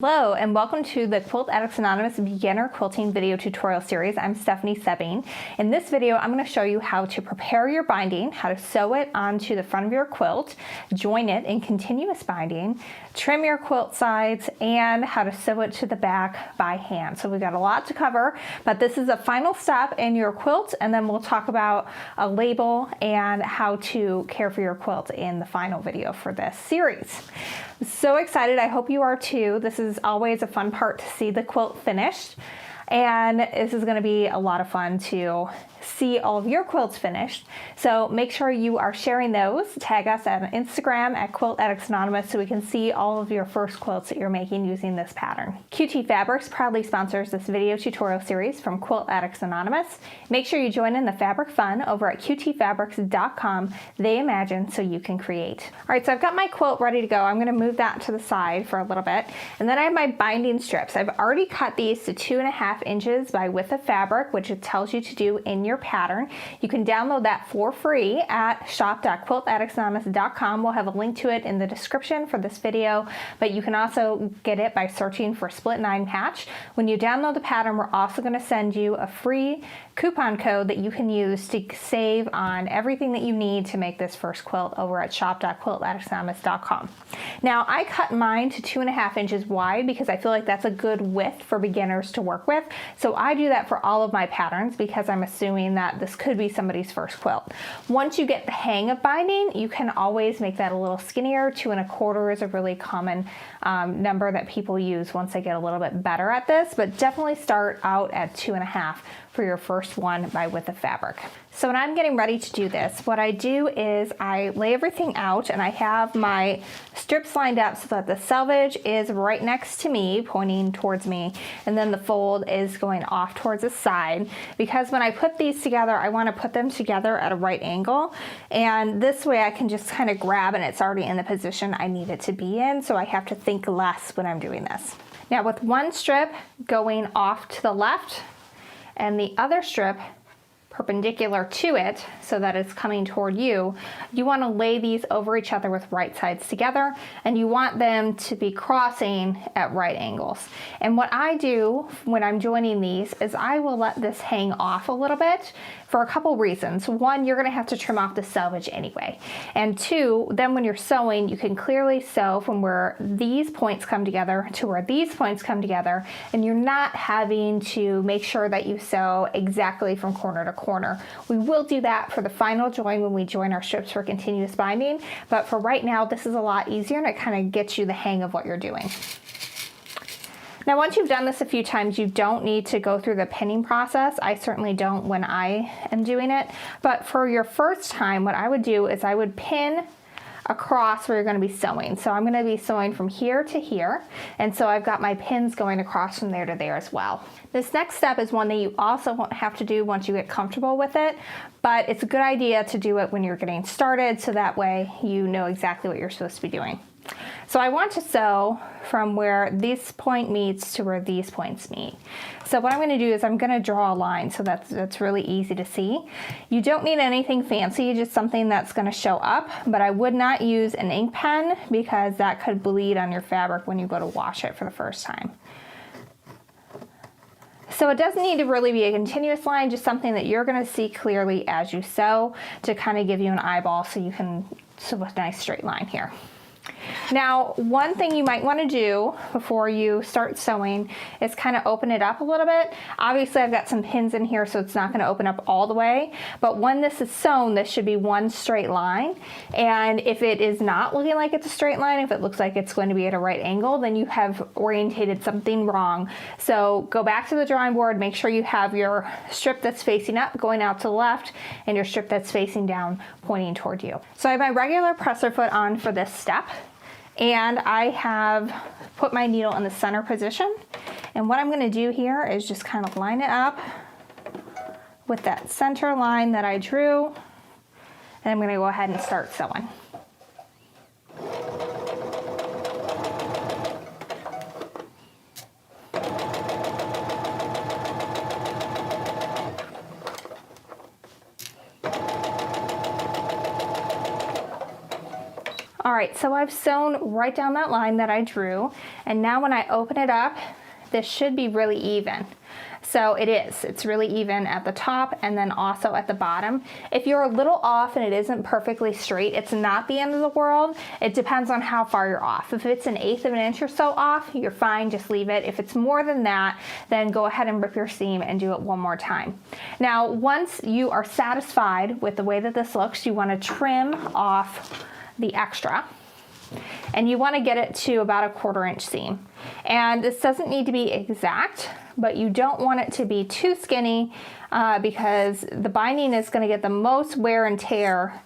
Hello and welcome to the Quilt Addicts Anonymous Beginner Quilting video tutorial series. I'm Stephanie Soebbing. In this video, I'm going to show you how to prepare your binding, how to sew it onto the front of your quilt, join it in continuous binding, trim your quilt sides, and how to sew it to the back by hand. So we've got a lot to cover, but this is a final step in your quilt, and then we'll talk about a label and how to care for your quilt in the final video for this series. So excited, I hope you are too. This is always a fun part to see the quilt finished, and this is going to be a lot of fun to see all of your quilts finished. So make sure you are sharing those. Tag us on Instagram at Quilt Addicts Anonymous so we can see all of your first quilts that you're making using this pattern. QT Fabrics proudly sponsors this video tutorial series from Quilt Addicts Anonymous. Make sure you join in the fabric fun over at qtfabrics.com. They imagine so you can create. All right, so I've got my quilt ready to go. I'm going to move that to the side for a little bit. And then I have my binding strips. I've already cut these to 2.5 inches by width of fabric, which it tells you to do in your pattern. You can download that for free at shop.quiltaddictsanonymous.com. We'll have a link to it in the description for this video, but you can also get it by searching for Split 9 Patch. When you download the pattern, we're also going to send you a free coupon code that you can use to save on everything that you need to make this first quilt over at shop.quiltaddictsanonymous.com. Now, I cut mine to 2.5 inches wide because I feel like that's a good width for beginners to work with. So I do that for all of my patterns because I'm assuming that this could be somebody's first quilt. Once you get the hang of binding, you can always make that a little skinnier. 2.25 is a really common number that people use once they get a little bit better at this, but definitely start out at 2.5 for your first one by width of fabric. So when I'm getting ready to do this, what I do is I lay everything out and I have my strips lined up so that the selvage is right next to me, pointing towards me, and then the fold is going off towards the side. Because when I put these together, I want to put them together at a right angle, and this way I can just kind of grab and it's already in the position I need it to be in, so I have to think less when I'm doing this. Now with one strip going off to the left and the other strip perpendicular to it so that it's coming toward you, you want to lay these over each other with right sides together, and you want them to be crossing at right angles. And what I do when I'm joining these is I will let this hang off a little bit for a couple reasons. One, you're going to have to trim off the selvage anyway. And two, then when you're sewing, you can clearly sew from where these points come together to where these points come together, and you're not having to make sure that you sew exactly from corner to corner. We will do that for the final join when we join our strips for continuous binding, but for right now, this is a lot easier and it kind of gets you the hang of what you're doing. Now, once you've done this a few times, you don't need to go through the pinning process. I certainly don't when I am doing it, but for your first time, what I would do is I would pin across where you're going to be sewing. So I'm going to be sewing from here to here, and so I've got my pins going across from there to there as well. This next step is one that you also won't have to do once you get comfortable with it, but it's a good idea to do it when you're getting started so that way you know exactly what you're supposed to be doing. So I want to sew from where this point meets to where these points meet. So what I'm going to do is I'm going to draw a line so that's really easy to see. You don't need anything fancy, just something that's going to show up, but I would not use an ink pen because that could bleed on your fabric when you go to wash it for the first time. So it doesn't need to really be a continuous line, just something that you're going to see clearly as you sew to kind of give you an eyeball so you can sew a nice straight line here. Now, one thing you might want to do before you start sewing is kind of open it up a little bit. Obviously, I've got some pins in here, so it's not going to open up all the way, but when this is sewn, this should be one straight line. And if it is not looking like it's a straight line, if it looks like it's going to be at a right angle, then you have orientated something wrong. So go back to the drawing board, make sure you have your strip that's facing up going out to the left and your strip that's facing down pointing toward you. So I have my regular presser foot on for this step, and I have put my needle in the center position. And what I'm going to do here is just kind of line it up with that center line that I drew, and I'm going to go ahead and start sewing. right, so I've sewn right down that line that I drew, and now when I open it up, this should be really even. So it is. It's really even at the top and then also at the bottom. If you're a little off and it isn't perfectly straight, it's not the end of the world. It depends on how far you're off. If it's 1/8 of an inch or so off, you're fine, just leave it. If it's more than that, then go ahead and rip your seam and do it one more time. Now, once you are satisfied with the way that this looks, you want to trim off the extra. And you want to get it to about a 1/4 inch seam. And this doesn't need to be exact, but you don't want it to be too skinny because the binding is going to get the most wear and tear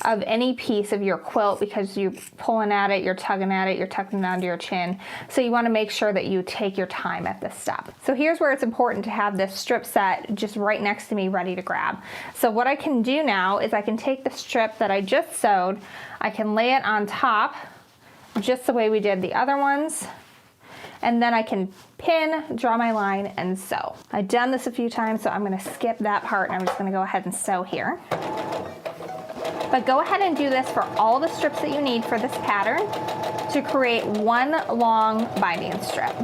of any piece of your quilt because you're pulling at it, you're tugging at it, you're tucking it under your chin. So you want to make sure that you take your time at this step. So here's where it's important to have this strip set just right next to me ready to grab. So what I can do now is I can take the strip that I just sewed, I can lay it on top just the way we did the other ones, and then I can pin, draw my line, and sew. I've done this a few times, so I'm going to skip that part and I'm just going to go ahead and sew here. But go ahead and do this for all the strips that you need for this pattern to create one long binding strip.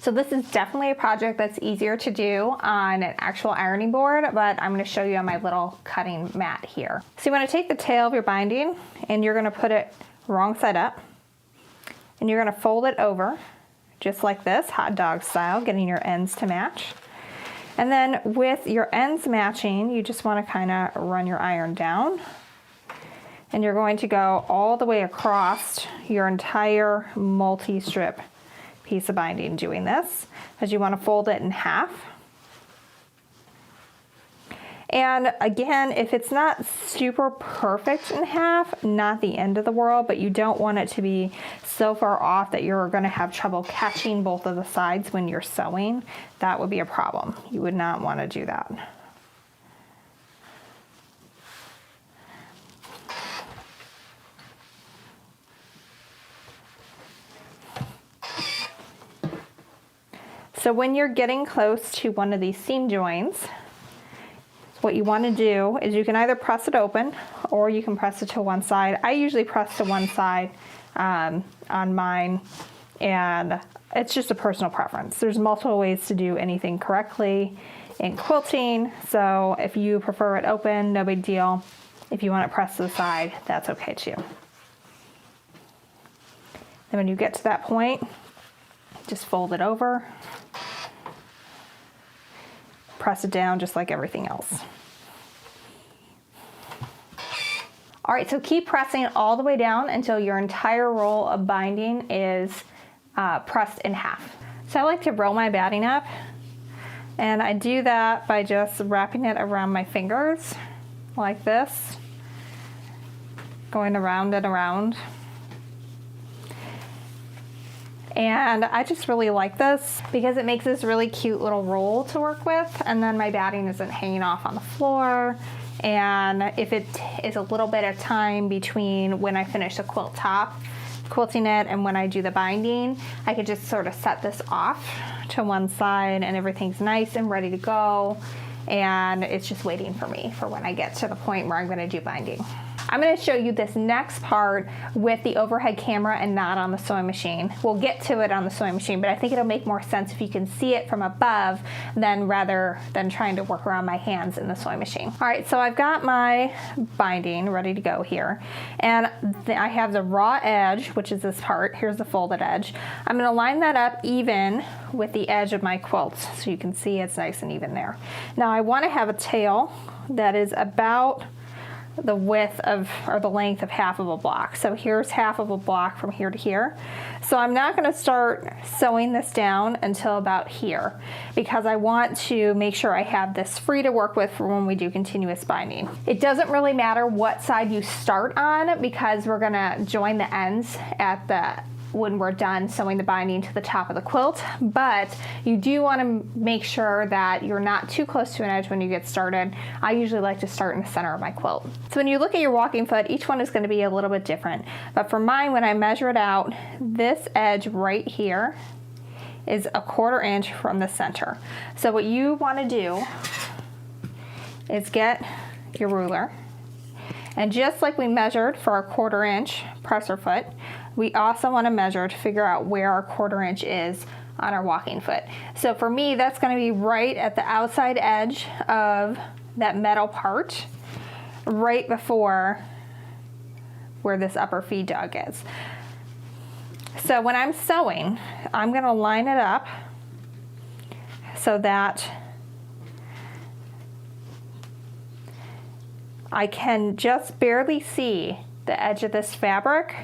So this is definitely a project that's easier to do on an actual ironing board, but I'm going to show you on my little cutting mat here. So you want to take the tail of your binding and you're going to put it wrong side up, and you're going to fold it over just like this, hot dog style, getting your ends to match. And then with your ends matching, you just want to kind of run your iron down, and you're going to go all the way across your entire multi-strip piece of binding doing this, because you want to fold it in half. And again, if it's not super perfect in half, not the end of the world, but you don't want it to be so far off that you're going to have trouble catching both of the sides when you're sewing. That would be a problem. You would not want to do that. So when you're getting close to one of these seam joins, what you want to do is you can either press it open or you can press it to one side. I usually press to one side on mine, and it's just a personal preference. There's multiple ways to do anything correctly in quilting, so if you prefer it open, no big deal. If you want it pressed to the side, that's okay too. Then when you get to that point, just fold it over, press it down just like everything else. All right, so keep pressing all the way down until your entire roll of binding is pressed in half. So I like to roll my batting up, and I do that by just wrapping it around my fingers like this, going around and around. And I just really like this because it makes this really cute little roll to work with, and then my batting isn't hanging off on the floor. And if it is a little bit of time between when I finish the quilt top, quilting it, and when I do the binding, I could just sort of set this off to one side and everything's nice and ready to go. And it's just waiting for me for when I get to the point where I'm going to do binding. I'm going to show you this next part with the overhead camera and not on the sewing machine. We'll get to it on the sewing machine, but I think it'll make more sense if you can see it from above rather than trying to work around my hands in the sewing machine. All right, so I've got my binding ready to go here, and I have the raw edge, which is this part. Here's the folded edge. I'm going to line that up even with the edge of my quilt so you can see it's nice and even there. Now I want to have a tail that is about the width of, or the length of half of a block. So here's half of a block from here to here. So I'm not going to start sewing this down until about here because I want to make sure I have this free to work with for when we do continuous binding. It doesn't really matter what side you start on because we're going to join the ends when we're done sewing the binding to the top of the quilt, but you do want to make sure that you're not too close to an edge when you get started. I usually like to start in the center of my quilt. So when you look at your walking foot, each one is going to be a little bit different, but for mine, when I measure it out, this edge right here is a 1/4 inch from the center. So what you want to do is get your ruler, And just like we measured for our 1/4 inch presser foot, we also want to measure to figure out where our 1/4 inch is on our walking foot. So for me, that's going to be right at the outside edge of that metal part, right before where this upper feed dog is. So when I'm sewing, I'm going to line it up so that I can just barely see the edge of this fabric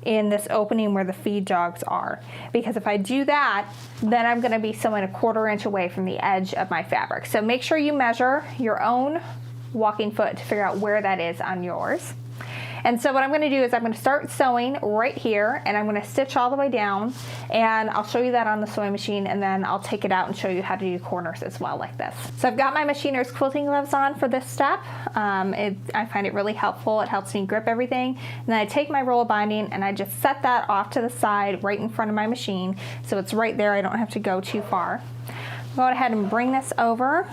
in this opening where the feed dogs are. Because if I do that, then I'm going to be sewing a 1/4 inch away from the edge of my fabric. So make sure you measure your own walking foot to figure out where that is on yours. And so what I'm going to do is I'm going to start sewing right here, and I'm going to stitch all the way down, and I'll show you that on the sewing machine, and then I'll take it out and show you how to do corners as well, like this. So I've got my machiner's quilting gloves on for this step. I find it really helpful. It helps me grip everything. And then I take my roll of binding and I just set that off to the side right in front of my machine, so it's right there. I don't have to go too far. Go ahead and bring this over.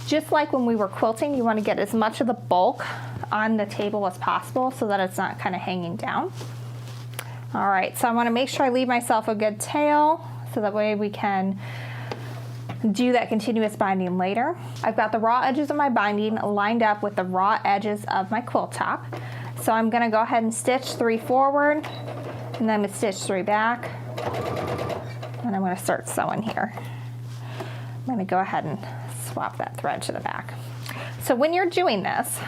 Just like when we were quilting, you want to get as much of the bulk on the table as possible so that it's not kind of hanging down. All right, so I want to make sure I leave myself a good tail so that way we can do that continuous binding later. I've got the raw edges of my binding lined up with the raw edges of my quilt top. So I'm going to go ahead and stitch 3 forward, and then I'm going to stitch 3 back, and I'm going to start sewing here. I'm going to go ahead and swap that thread to the back. So when you're doing this,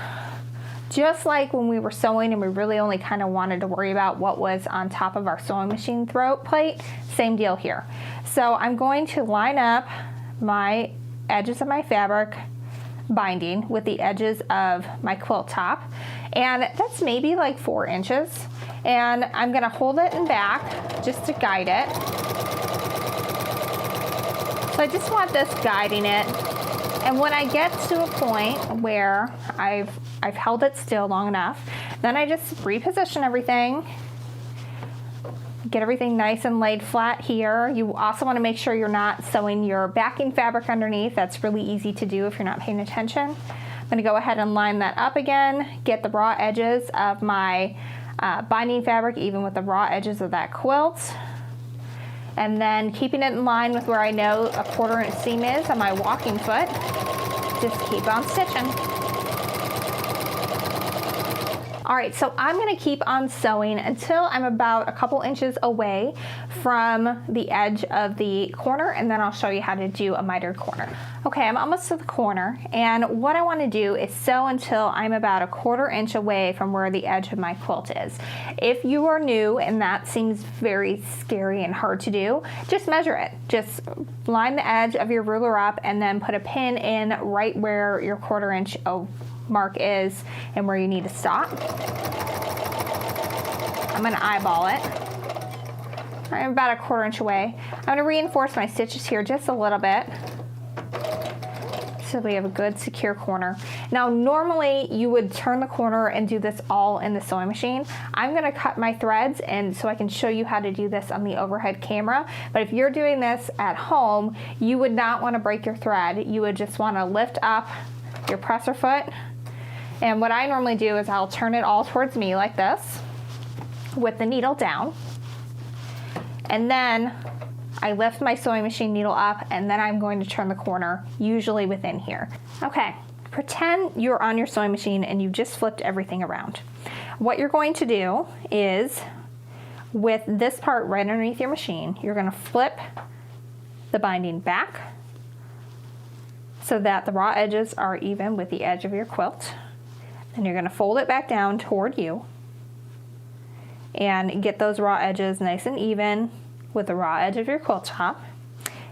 just like when we were sewing and we really only kind of wanted to worry about what was on top of our sewing machine throat plate, same deal here. So I'm going to line up my edges of my fabric binding with the edges of my quilt top, and that's maybe like 4 inches, and I'm going to hold it in back just to guide it. So I just want this guiding it. And when I get to a point where I've held it still long enough, then I just reposition everything, get everything nice and laid flat here. You also want to make sure you're not sewing your backing fabric underneath. That's really easy to do if you're not paying attention. I'm going to go ahead and line that up again, get the raw edges of my binding fabric even with the raw edges of that quilt. And then keeping it in line with where I know a 1/4 inch seam is on my walking foot, just keep on stitching. All right, so I'm gonna keep on sewing until I'm about a couple inches away from the edge of the corner, and then I'll show you how to do a mitered corner. Okay, I'm almost to the corner, and what I wanna do is sew until I'm about a 1/4 inch away from where the edge of my quilt is. If you are new and that seems very scary and hard to do, just measure it. Just line the edge of your ruler up and then put a pin in right where your 1/4 inch mark is and where you need to stop. I'm going to eyeball it. I'm about a 1/4 inch away. I'm going to reinforce my stitches here just a little bit so we have a good secure corner. Now normally you would turn the corner and do this all in the sewing machine. I'm going to cut my threads and so I can show you how to do this on the overhead camera. But if you're doing this at home, you would not want to break your thread. You would just want to lift up your presser foot. And what I normally do is I'll turn it all towards me like this with the needle down. And then I lift my sewing machine needle up, and then I'm going to turn the corner, usually within here. Okay, pretend you're on your sewing machine and you just flipped everything around. What you're going to do is, with this part right underneath your machine, you're going to flip the binding back so that the raw edges are even with the edge of your quilt. And you're going to fold it back down toward you and get those raw edges nice and even with the raw edge of your quilt top.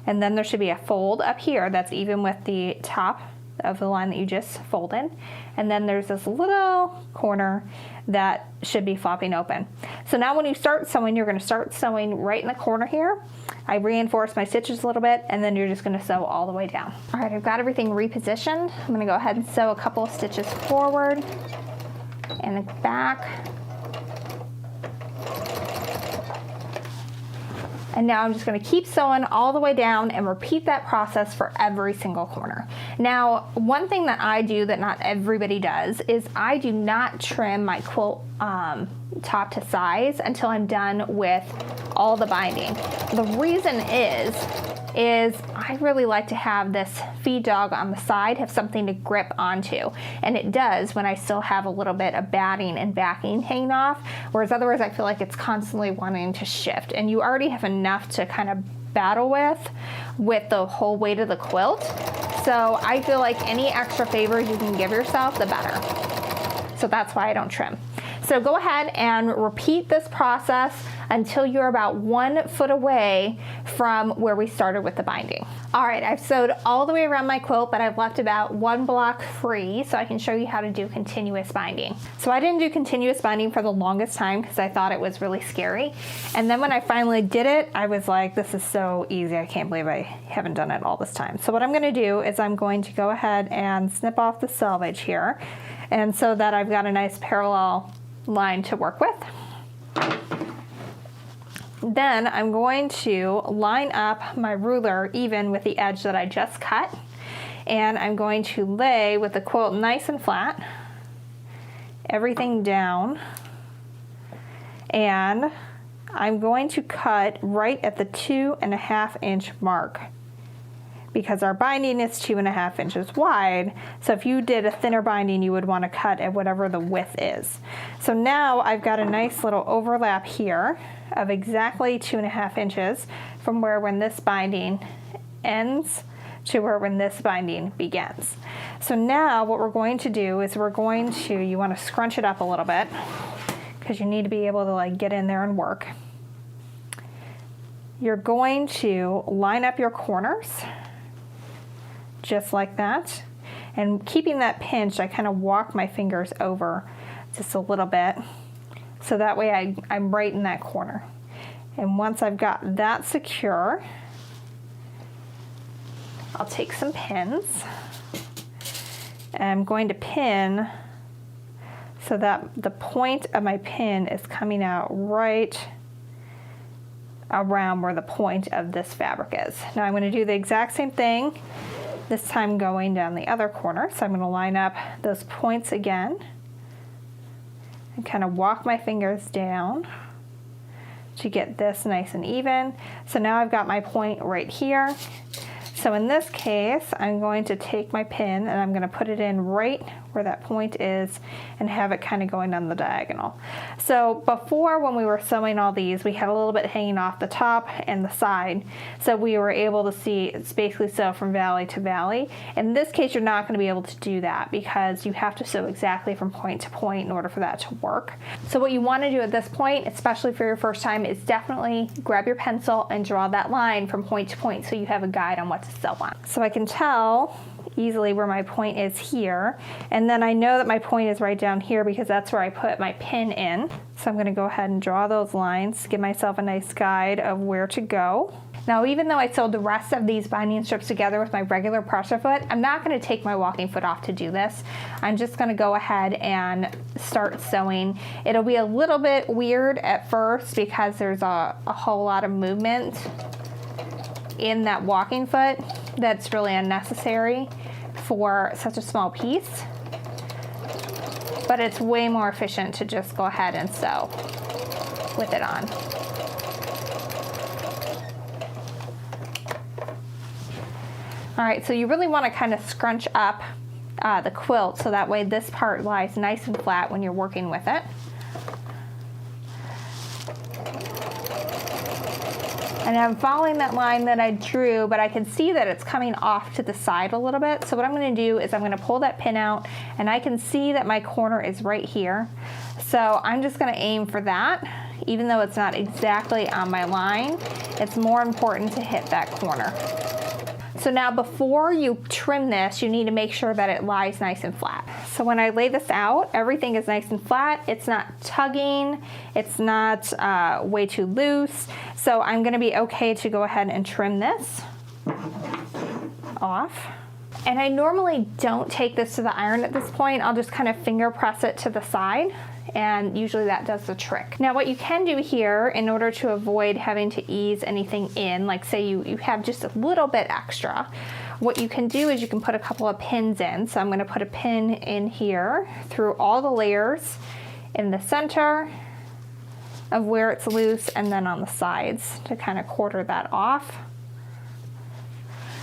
And then there should be a fold up here that's even with the top of the line that you just folded. And then there's this little corner that should be flopping open. So now when you start sewing, you're going to start sewing right in the corner here. I reinforce my stitches a little bit, and then you're just going to sew all the way down. All right, I've got everything repositioned. I'm going to go ahead and sew a couple of stitches forward and back. And now I'm just going to keep sewing all the way down and repeat that process for every single corner. Now, one thing that I do that not everybody does is I do not trim my quilt top to size until I'm done with all the binding. The reason is I really like to have this feed dog on the side have something to grip onto, and it does when I still have a little bit of batting and backing hanging off, whereas otherwise I feel like it's constantly wanting to shift, and you already have enough to kind of battle with the whole weight of the quilt. So I feel like any extra favors you can give yourself, the better. So that's why I don't trim. So go ahead and repeat this process until you're about 1 foot away from where we started with the binding. All right, I've sewed all the way around my quilt, but I've left about 1 block free so I can show you how to do continuous binding. So I didn't do continuous binding for the longest time because I thought it was really scary. And then when I finally did it, I was like, this is so easy. I can't believe I haven't done it all this time. So what I'm gonna do is I'm going to go ahead and snip off the selvage here, and so that I've got a nice parallel line to work with. Then I'm going to line up my ruler even with the edge that I just cut, and I'm going to lay with the quilt nice and flat, everything down, and I'm going to cut right at the 2.5 inch mark, because our binding is 2.5 inches wide. So if you did a thinner binding, you would want to cut at whatever the width is. So now I've got a nice little overlap here of exactly 2.5 inches from where when this binding ends to where when this binding begins. So now what we're going to do is you want to scrunch it up a little bit because you need to be able to like get in there and work. You're going to line up your corners just like that, and keeping that pinched, I kind of walk my fingers over just a little bit so that way I'm right in that corner. And once I've got that secure, I'll take some pins and I'm going to pin so that the point of my pin is coming out right around where the point of this fabric is. Now I'm going to do the exact same thing, this time going down the other corner. So I'm going to line up those points again and kind of walk my fingers down to get this nice and even. So now I've got my point right here. So in this case, I'm going to take my pin and I'm going to put it in right where that point is and have it kind of going down the diagonal. So before, when we were sewing all these, we had a little bit hanging off the top and the side. So we were able to see it's basically sew from valley to valley. In this case, you're not going to be able to do that because you have to sew exactly from point to point in order for that to work. So what you want to do at this point, especially for your first time, is definitely grab your pencil and draw that line from point to point so you have a guide on what to sew on. So I can tell easily where my point is here, and then I know that my point is right down here because that's where I put my pin in. So I'm going to go ahead and draw those lines, give myself a nice guide of where to go. Now, even though I sewed the rest of these binding strips together with my regular presser foot, I'm not going to take my walking foot off to do this. I'm just going to go ahead and start sewing. It'll be a little bit weird at first because there's a whole lot of movement in that walking foot that's really unnecessary for such a small piece, but it's way more efficient to just go ahead and sew with it on. All right, so you really want to kind of scrunch up the quilt so that way this part lies nice and flat when you're working with it. And I'm following that line that I drew, but I can see that it's coming off to the side a little bit. So what I'm going to do is I'm going to pull that pin out, and I can see that my corner is right here. So I'm just going to aim for that. Even though it's not exactly on my line, it's more important to hit that corner. So now before you trim this, you need to make sure that it lies nice and flat. So when I lay this out, everything is nice and flat. It's not tugging. It's not way too loose. So I'm going to be okay to go ahead and trim this off. And I normally don't take this to the iron at this point. I'll just kind of finger press it to the side and usually that does the trick. Now what you can do here in order to avoid having to ease anything in, like say you have just a little bit extra, what you can do is you can put a couple of pins in. So I'm going to put a pin in here through all the layers in the center of where it's loose and then on the sides to kind of quarter that off.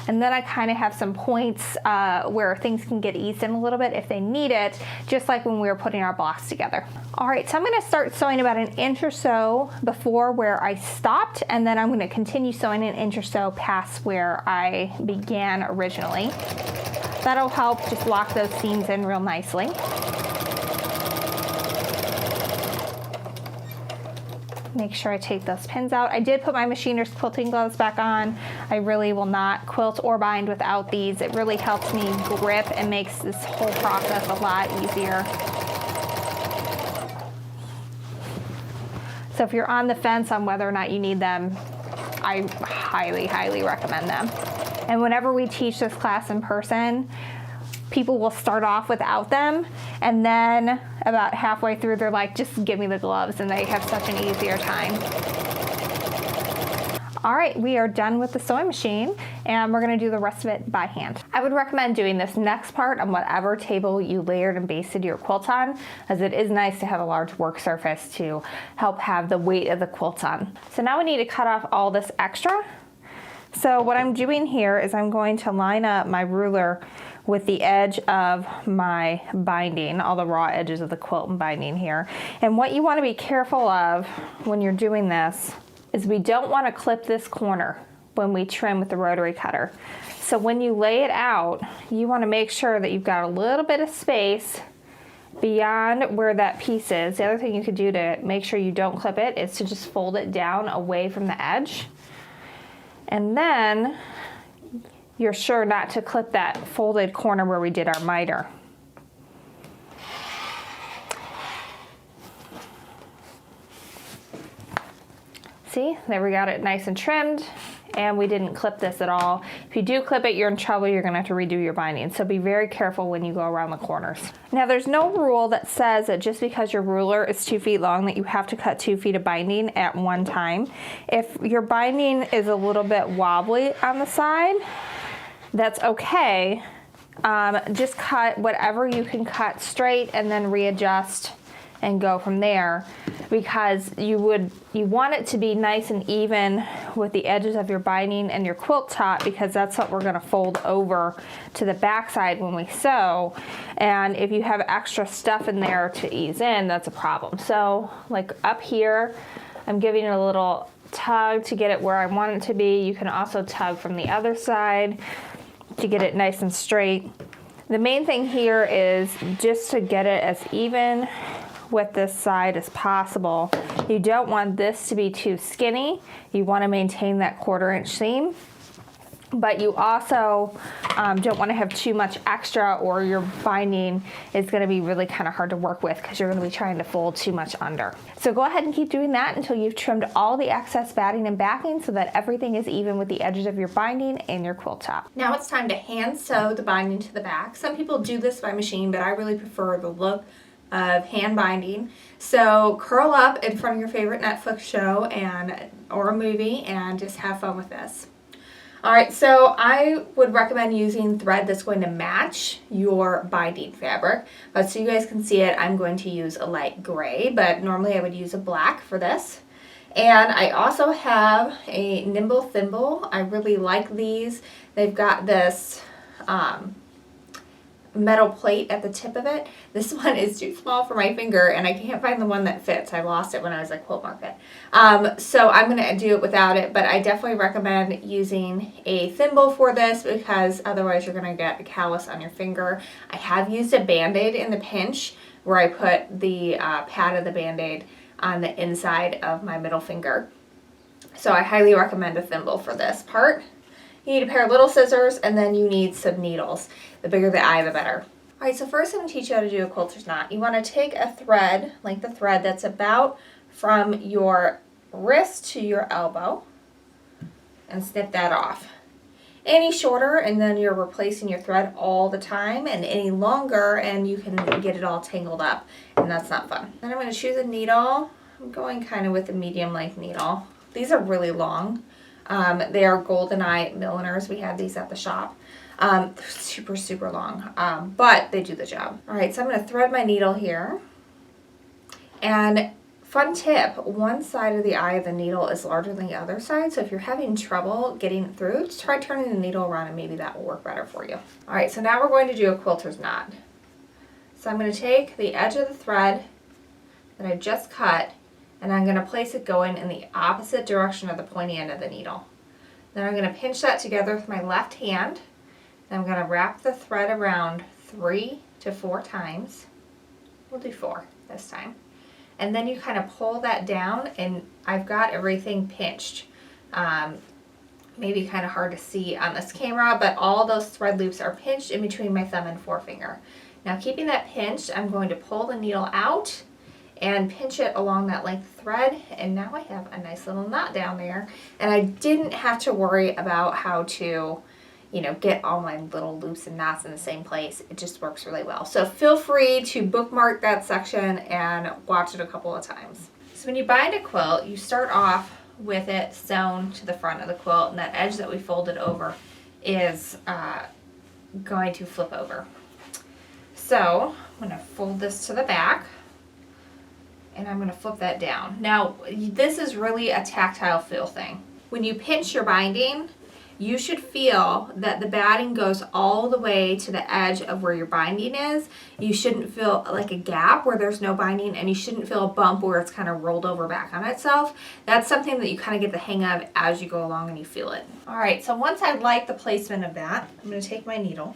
And then I kind of have some points where things can get eased in a little bit if they need it, just like when we were putting our blocks together. All right, so I'm gonna start sewing about an inch or so before where I stopped, and then I'm gonna continue sewing an inch or so past where I began originally. That'll help just lock those seams in real nicely. Make sure I take those pins out. I did put my machiner's quilting gloves back on. I really will not quilt or bind without these. It really helps me grip and makes this whole process a lot easier. So if you're on the fence on whether or not you need them, I highly, highly recommend them. And whenever we teach this class in person, people will start off without them, and then about halfway through they're like, just give me the gloves, and they have such an easier time. All right, we are done with the sewing machine, and we're gonna do the rest of it by hand. I would recommend doing this next part on whatever table you layered and basted your quilt on, as it is nice to have a large work surface to help have the weight of the quilt on. So now we need to cut off all this extra. So what I'm doing here is I'm going to line up my ruler with the edge of my binding, all the raw edges of the quilt and binding here. And what you want to be careful of when you're doing this is we don't want to clip this corner when we trim with the rotary cutter. So when you lay it out, you want to make sure that you've got a little bit of space beyond where that piece is. The other thing you could do to make sure you don't clip it is to just fold it down away from the edge. And then you're sure not to clip that folded corner where we did our miter. See, there we got it nice and trimmed, and we didn't clip this at all. If you do clip it, you're in trouble. You're gonna have to redo your binding. So be very careful when you go around the corners. Now there's no rule that says that just because your ruler is 2 feet long that you have to cut 2 feet of binding at one time. If your binding is a little bit wobbly on the side, that's okay. Just cut whatever you can cut straight and then readjust and go from there, because you want it to be nice and even with the edges of your binding and your quilt top, because that's what we're going to fold over to the back side when we sew. And if you have extra stuff in there to ease in, that's a problem. So like up here, I'm giving it a little tug to get it where I want it to be. You can also tug from the other side to get it nice and straight. The main thing here is just to get it as even with this side as possible. You don't want this to be too skinny. You want to maintain that 1/4 inch seam, but you also don't want to have too much extra, or your binding is going to be really kind of hard to work with because you're going to be trying to fold too much under. So go ahead and keep doing that until you've trimmed all the excess batting and backing so that everything is even with the edges of your binding and your quilt top. Now it's time to hand sew the binding to the back. Some people do this by machine, but I really prefer the look of hand binding. So curl up in front of your favorite Netflix show or a movie and just have fun with this. Alright, so I would recommend using thread that's going to match your binding fabric. But so you guys can see it, I'm going to use a light gray, but normally I would use a black for this. And I also have a nimble thimble. I really like these. They've got this metal plate at the tip of it. This one is too small for my finger, and I can't find the one that fits. I lost it when I was at Quilt Market. So I'm going to do it without it, but I definitely recommend using a thimble for this, because otherwise you're going to get a callus on your finger. I have used a Band-Aid in the pinch where I put the pad of the Band-Aid on the inside of my middle finger. So I highly recommend a thimble for this part. You need a pair of little scissors, and then you need some needles. The bigger the eye, the better. Alright, so first I'm going to teach you how to do a quilter's knot. You want to take a thread, length of thread, that's about from your wrist to your elbow, and snip that off. any shorter and then you're replacing your thread all the time, and any longer and you can get it all tangled up, and that's not fun. Then I'm going to choose a needle. I'm going kind of with a medium length needle. These are really long. They are GoldenEye milliners. We have these at the shop. They're super, super long, but they do the job. All right, so I'm going to thread my needle here. And fun tip, one side of the eye of the needle is larger than the other side, so if you're having trouble getting it through, just try turning the needle around and maybe that will work better for you. All right, so now we're going to do a quilter's knot. So I'm going to take the edge of the thread that I just cut, and I'm going to place it going in the opposite direction of the pointy end of the needle. Then I'm going to pinch that together with my left hand, and I'm going to wrap the thread around 3 to 4 times. We'll do 4 this time. And then you kind of pull that down, and I've got everything pinched. Maybe kind of hard to see on this camera, but all those thread loops are pinched in between my thumb and forefinger. Now keeping that pinched, I'm going to pull the needle out and pinch it along that length of thread, and now I have a nice little knot down there, and I didn't have to worry about how to, you know, get all my little loops and knots in the same place. It just works really well. So feel free to bookmark that section and watch it a couple of times. So when you bind a quilt, you start off with it sewn to the front of the quilt, and that edge that we folded over is going to flip over. So I'm going to fold this to the back, and I'm going to flip that down. Now, this is really a tactile feel thing. When you pinch your binding, you should feel that the batting goes all the way to the edge of where your binding is. You shouldn't feel like a gap where there's no binding, and you shouldn't feel a bump where it's kind of rolled over back on itself. That's something that you kind of get the hang of as you go along and you feel it. All right, so once I like the placement of that, I'm going to take my needle,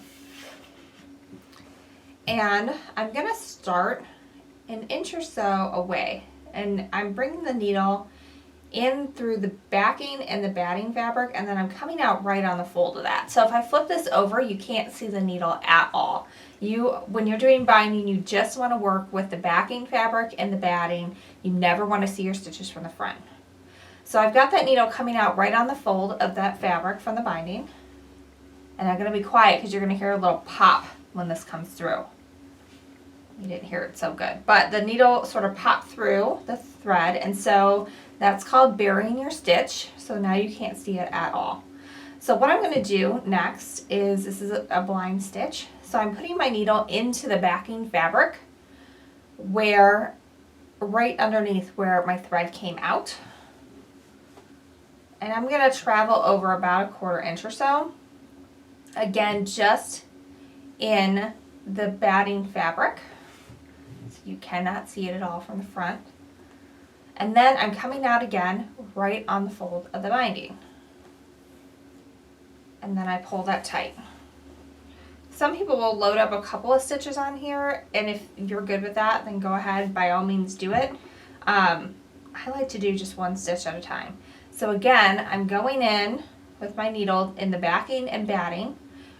and I'm going to start an inch or so away, and I'm bringing the needle in through the backing and the batting fabric, and then I'm coming out right on the fold of that. So if I flip this over, you can't see the needle at all. When you're doing binding, you just want to work with the backing fabric and the batting. You never want to see your stitches from the front. So I've got that needle coming out right on the fold of that fabric from the binding, and I'm going to be quiet because you're going to hear a little pop when this comes through. You didn't hear it so good, but the needle sort of popped through the thread, and so that's called burying your stitch. So now you can't see it at all. So what I'm going to do next is, this is a blind stitch. So I'm putting my needle into the backing fabric where, right underneath where my thread came out. And I'm going to travel over about 1/4 inch or so. Again, just in the batting fabric. You cannot see it at all from the front. And then I'm coming out again right on the fold of the binding. And then I pull that tight. Some people will load up a couple of stitches on here, and if you're good with that, then go ahead, by all means do it. I like to do just 1 stitch at a time. So again, I'm going in with my needle in the backing and batting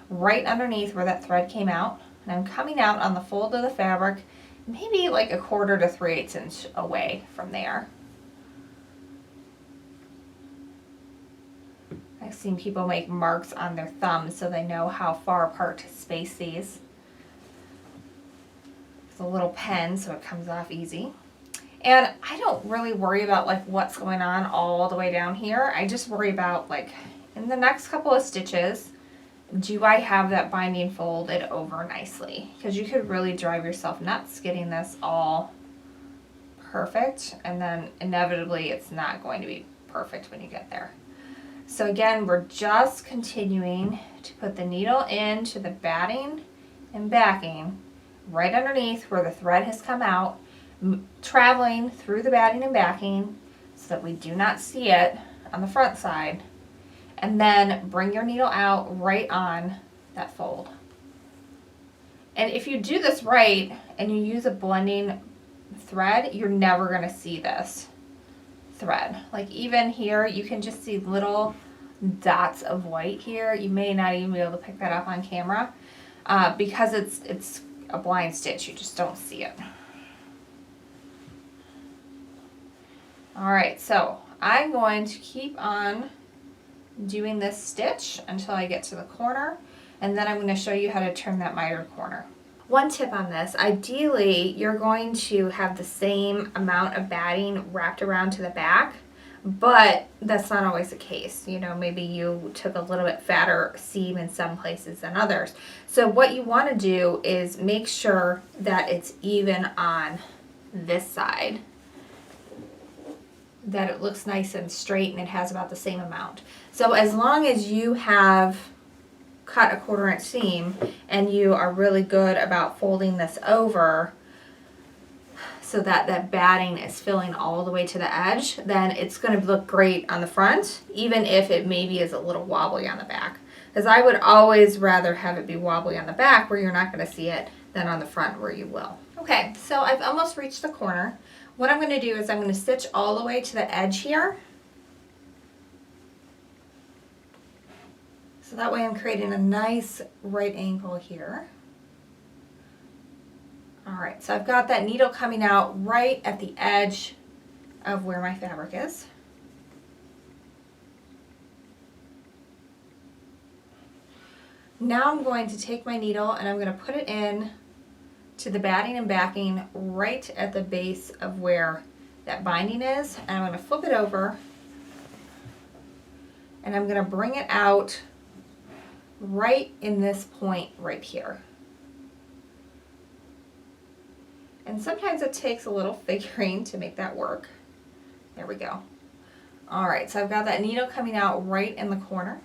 right underneath where that thread came out, and I'm coming out on the fold of the fabric, maybe like 1/4 to 3/8 inch away from there. I've seen people make marks on their thumbs so they know how far apart to space these. It's a little pen so it comes off easy. And I don't really worry about like what's going on all the way down here. I just worry about like in the next couple of stitches, do I have that binding folded over nicely? Because you could really drive yourself nuts getting this all perfect, and then inevitably it's not going to be perfect when you get there. So again, we're just continuing to put the needle into the batting and backing right underneath where the thread has come out, traveling through the batting and backing so that we do not see it on the front side. And then bring your needle out right on that fold. And if you do this right and you use a blending thread, you're never going to see this thread. Like even here, you can just see little dots of white here. You may not even be able to pick that up on camera because it's a blind stitch. You just don't see it. All right, so I'm going to keep on doing this stitch until I get to the corner, and then I'm going to show you how to turn that mitered corner. One tip on this, ideally you're going to have the same amount of batting wrapped around to the back, but that's not always the case. You know, maybe you took a little bit fatter seam in some places than others. So what you want to do is make sure that it's even on this side, that it looks nice and straight and it has about the same amount. So as long as you have cut a 1/4 inch seam and you are really good about folding this over so that that batting is filling all the way to the edge, then it's going to look great on the front, even if it maybe is a little wobbly on the back. Because I would always rather have it be wobbly on the back where you're not going to see it than on the front where you will. Okay, so I've almost reached the corner. What I'm going to do is I'm going to stitch all the way to the edge here. So that way I'm creating a nice right angle here. All right, so I've got that needle coming out right at the edge of where my fabric is. Now I'm going to take my needle and I'm going to put it in to the batting and backing right at the base of where that binding is, and I'm going to flip it over and I'm going to bring it out right in this point right here. And sometimes it takes a little figuring to make that work. There we go. All right, so I've got that needle coming out right in the corner.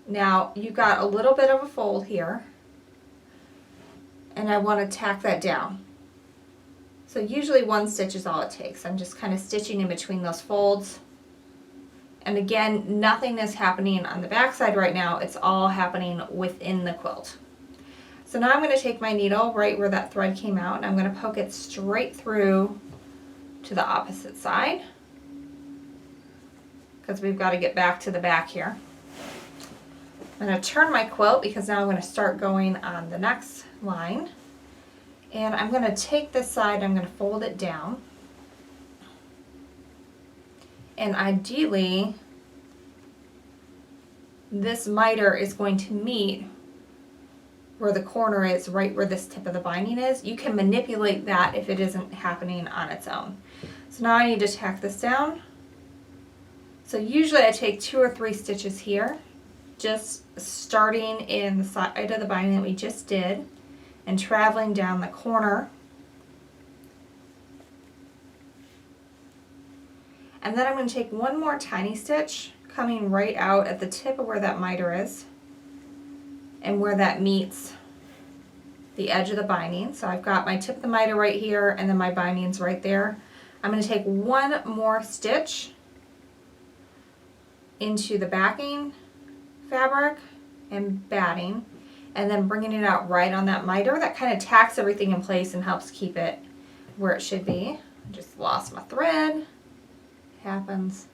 Now you've got a little bit of a fold here, and I want to tack that down. So usually 1 stitch is all it takes. I'm just kind of stitching in between those folds. And again, nothing is happening on the back side right now. It's all happening within the quilt. So now I'm going to take my needle right where that thread came out, and I'm going to poke it straight through to the opposite side, because we've got to get back to the back here. I'm going to turn my quilt because now I'm going to start going on the next line. And I'm going to take this side, I'm going to fold it down. And ideally, this miter is going to meet where the corner is, right where this tip of the binding is. You can manipulate that if it isn't happening on its own. So now I need to tack this down. So usually I take 2 or 3 stitches here, just starting in the side of the binding that we just did and traveling down the corner. And then I'm going to take 1 more tiny stitch coming right out at the tip of where that miter is and where that meets the edge of the binding. So I've got my tip of the miter right here and then my binding's right there. I'm going to take 1 more stitch into the backing fabric and batting, and then bringing it out right on that miter. That kind of tacks everything in place and helps keep it where it should be. I just lost my thread. Happens.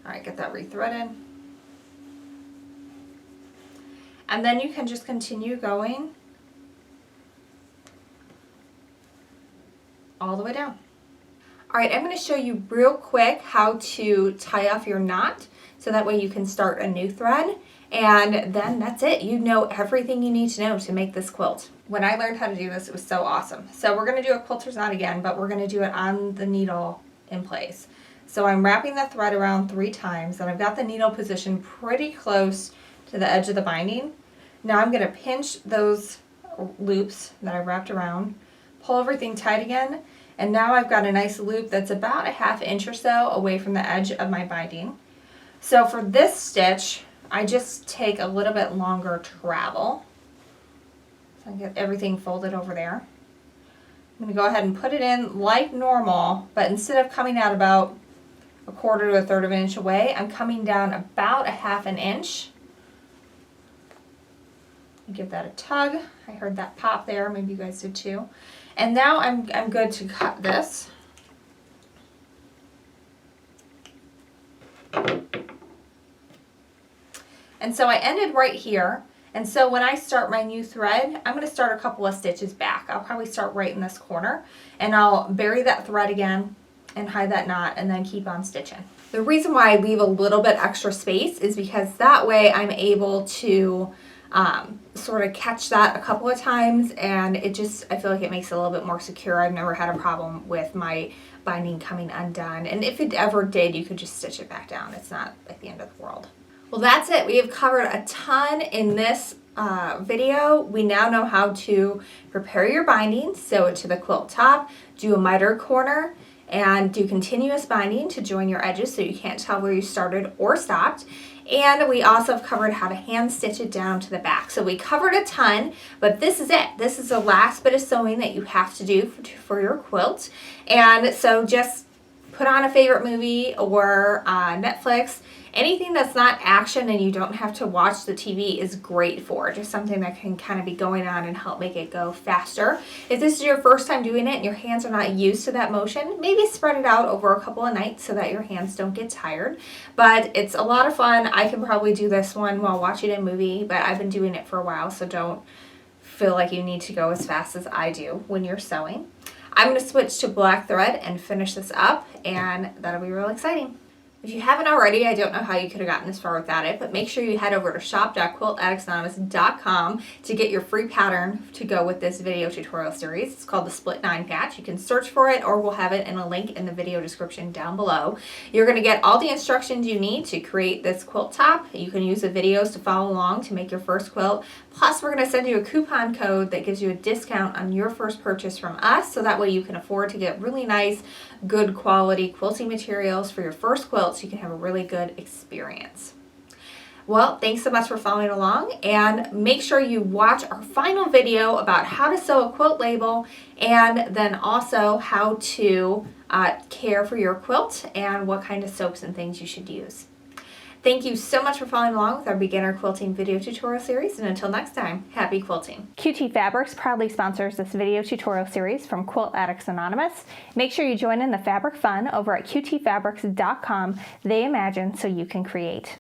All right, get that rethreaded. And then you can just continue going all the way down. All right, I'm going to show you real quick how to tie off your knot so that way you can start a new thread, and then that's it. You know everything you need to know to make this quilt. When I learned how to do this, it was so awesome. So we're going to do a quilter's knot again, but we're going to do it on the needle in place. So I'm wrapping the thread around 3 times, and I've got the needle positioned pretty close to the edge of the binding. Now I'm going to pinch those loops that I wrapped around, pull everything tight again, and now I've got a nice loop that's about a 1/2 inch or so away from the edge of my binding. So for this stitch, I just take a little bit longer travel. So I get everything folded over there. I'm going to go ahead and put it in like normal, but instead of coming out about 1/4 to 1/3 of an inch away, I'm coming down about a 1/2 inch. Give that a tug. I heard that pop there. Maybe you guys did too. And now I'm good to cut this. And so I ended right here. And so when I start my new thread, I'm going to start a couple of stitches back. I'll probably start right in this corner, and I'll bury that thread again, and hide that knot and then keep on stitching. The reason why I leave a little bit extra space is because that way I'm able to sort of catch that a couple of times, and I feel like it makes it a little bit more secure. I've never had a problem with my binding coming undone, and if it ever did, you could just stitch it back down. It's not like the end of the world. Well, that's it. We have covered a ton in this video. We now know how to prepare your binding, sew it to the quilt top, do a mitered corner, and do continuous binding to join your edges so you can't tell where you started or stopped. And we also have covered how to hand stitch it down to the back. So we covered a ton, but this is it. This is the last bit of sewing that you have to do for your quilt. And so just put on a favorite movie or Netflix. Anything that's not action and you don't have to watch the TV is great for. Just something that can kind of be going on and help make it go faster. If this is your first time doing it and your hands are not used to that motion, maybe spread it out over a couple of nights so that your hands don't get tired. But it's a lot of fun. I can probably do this one while watching a movie, but I've been doing it for a while, so don't feel like you need to go as fast as I do when you're sewing. I'm going to switch to black thread and finish this up, and that'll be real exciting. If you haven't already, I don't know how you could have gotten this far without it, but make sure you head over to shop.quiltaddictsanonymous.com to get your free pattern to go with this video tutorial series. It's called the Split 9 patch. You can search for it, or we'll have it in a link in the video description down below. You're going to get all the instructions you need to create this quilt top. You can use the videos to follow along to make your first quilt. Plus, we're going to send you a coupon code that gives you a discount on your first purchase from us, so that way you can afford to get really nice, good quality quilting materials for your first quilt so you can have a really good experience. Well, thanks so much for following along, and make sure you watch our final video about how to sew a quilt label, and then also how to care for your quilt and what kind of soaps and things you should use. Thank you so much for following along with our beginner quilting video tutorial series, and until next time, happy quilting. QT Fabrics proudly sponsors this video tutorial series from Quilt Addicts Anonymous. Make sure you join in the fabric fun over at qtfabrics.com. They imagine so you can create.